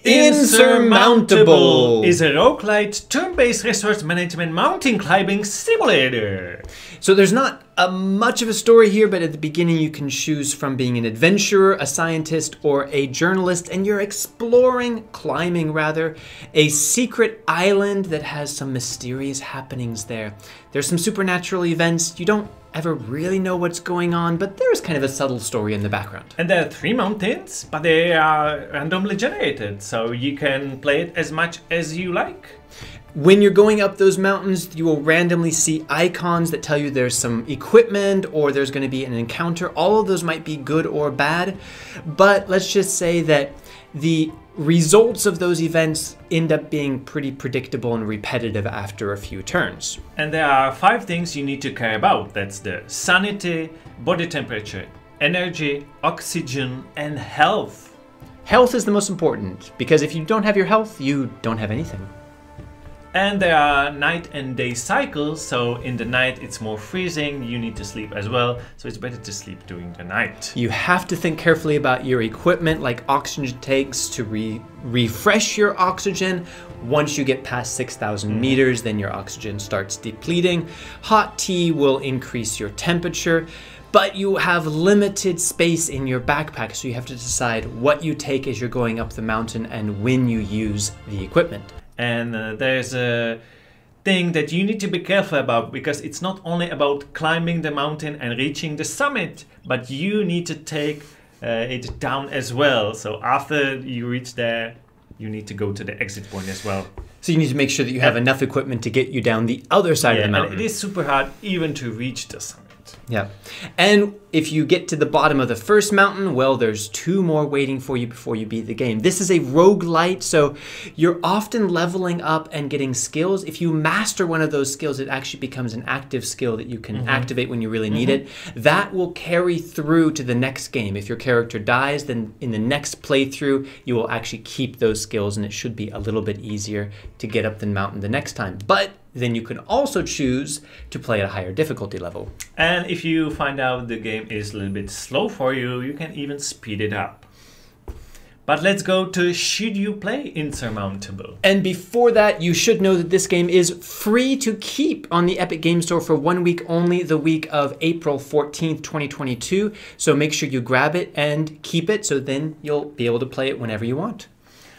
Insurmountable is a roguelite turn-based resource management mountain climbing simulator. So there's not much of a story here, but at the beginning you can choose from being an adventurer, a scientist, or a journalist, and you're climbing rather, a secret island that has some mysterious happenings there. There's some supernatural events. You don't ever really know what's going on, but there's kind of a subtle story in the background. And there are 3 mountains, but they are randomly generated, so you can play it as much as you like. When you're going up those mountains, you will randomly see icons that tell you there's some equipment or there's going to be an encounter. All of those might be good or bad, but let's just say that the results of those events end up being pretty predictable and repetitive after a few turns. And there are 5 things you need to care about. That's the sanity, body temperature, energy, oxygen, and health. Health is the most important, because if you don't have your health, you don't have anything. And there are night and day cycles, so in the night it's more freezing, you need to sleep as well, so it's better to sleep during the night. You have to think carefully about your equipment, like oxygen tanks to refresh your oxygen. Once you get past 6,000 meters, then your oxygen starts depleting. Hot tea will increase your temperature, but you have limited space in your backpack, so you have to decide what you take as you're going up the mountain and when you use the equipment. And there's a thing that you need to be careful about, because it's not only about climbing the mountain and reaching the summit, but you need to take it down as well. So after you reach there, you need to go to the exit point as well. So you need to make sure that you have enough equipment to get you down the other side of the mountain. And it is super hard even to reach the summit. Yeah. And if you get to the bottom of the first mountain, well, there's 2 more waiting for you before you beat the game. This is a roguelite, so you're often leveling up and getting skills. If you master one of those skills, it actually becomes an active skill that you can activate when you really need it. That will carry through to the next game. If your character dies, then in the next playthrough, you will actually keep those skills, and it should be a little bit easier to get up the mountain the next time. But then you can also choose to play at a higher difficulty level. And if you find out the game is a little bit slow for you, you can even speed it up. But let's go to Should You Play Insurmountable? And before that, you should know that this game is free to keep on the Epic Game Store for 1 week only, the week of April 14th, 2022. So make sure you grab it and keep it, so then you'll be able to play it whenever you want.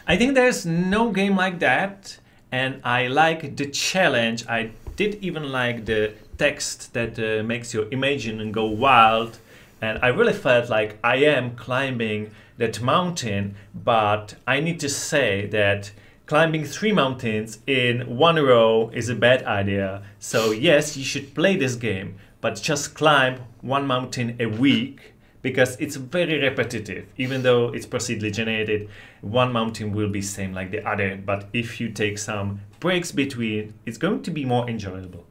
I think there's no game like that. And I like the challenge. I did even like the text that makes you imagine and go wild. And I really felt like I am climbing that mountain, but I need to say that climbing 3 mountains in 1 row is a bad idea. So yes, you should play this game, but just climb 1 mountain a week, because it's very repetitive. Even though it's procedurally generated, 1 mountain will be same like the other, but if you take some breaks between, it's going to be more enjoyable.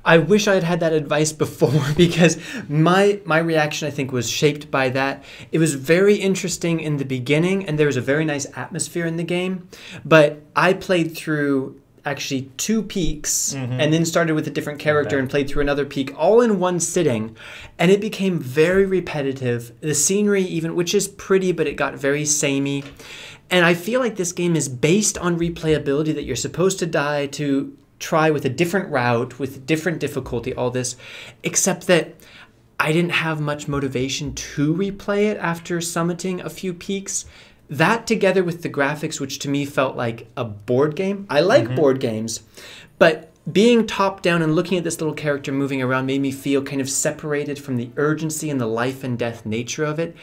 I wish I had had that advice before, because my reaction, I think, was shaped by that. It was very interesting in the beginning, and there was a very nice atmosphere in the game, but I played through actually 2 peaks and then started with a different character and played through another peak all in one sitting, and it became very repetitive. The scenery even, which is pretty, but it got very samey. And I feel like this game is based on replayability, that you're supposed to die to try with a different route, with different difficulty, all this, except that I didn't have much motivation to replay it after summiting a few peaks. That together with the graphics, which to me felt like a board game. I like board games, but being top down and looking at this little character moving around made me feel kind of separated from the urgency and the life and death nature of it.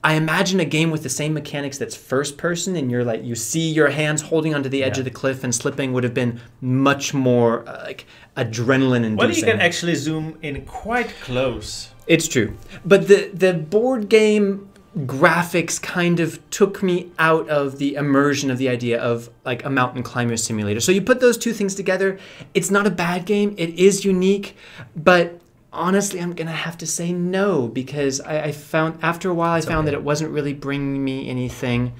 I imagine a game with the same mechanics that's first person, and you're like, you see your hands holding onto the edge of the cliff and slipping, would have been much more like adrenaline inducing. Well, you can actually zoom in quite close. It's true. But the board game graphics kind of took me out of the immersion of the idea of like a mountain climber simulator. So you put those 2 things together, it's not a bad game, it is unique, but honestly, I'm gonna have to say no, because I found, after a while, I found that it wasn't really bringing me anything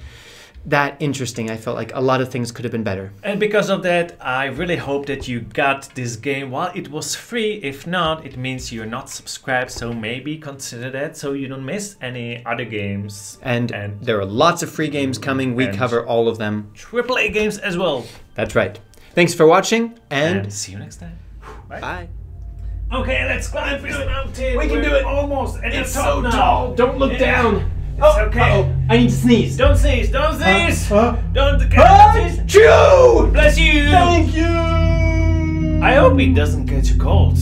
that interesting. I felt like a lot of things could have been better. And because of that, I really hope that you got this game while it was free. If not, it means you're not subscribed, so maybe consider that so you don't miss any other games. And there are lots of free games coming. We cover all of them. AAA games as well. That's right. Thanks for watching, and see you next time. Bye. Bye. Okay, let's climb this mountain. We can do it. Almost. And It's so tall. Don't look down. It's okay. I need to sneeze. Don't sneeze. Don't sneeze. Don't sneeze. Achoo! Bless you. Thank you. I hope it doesn't catch a cold.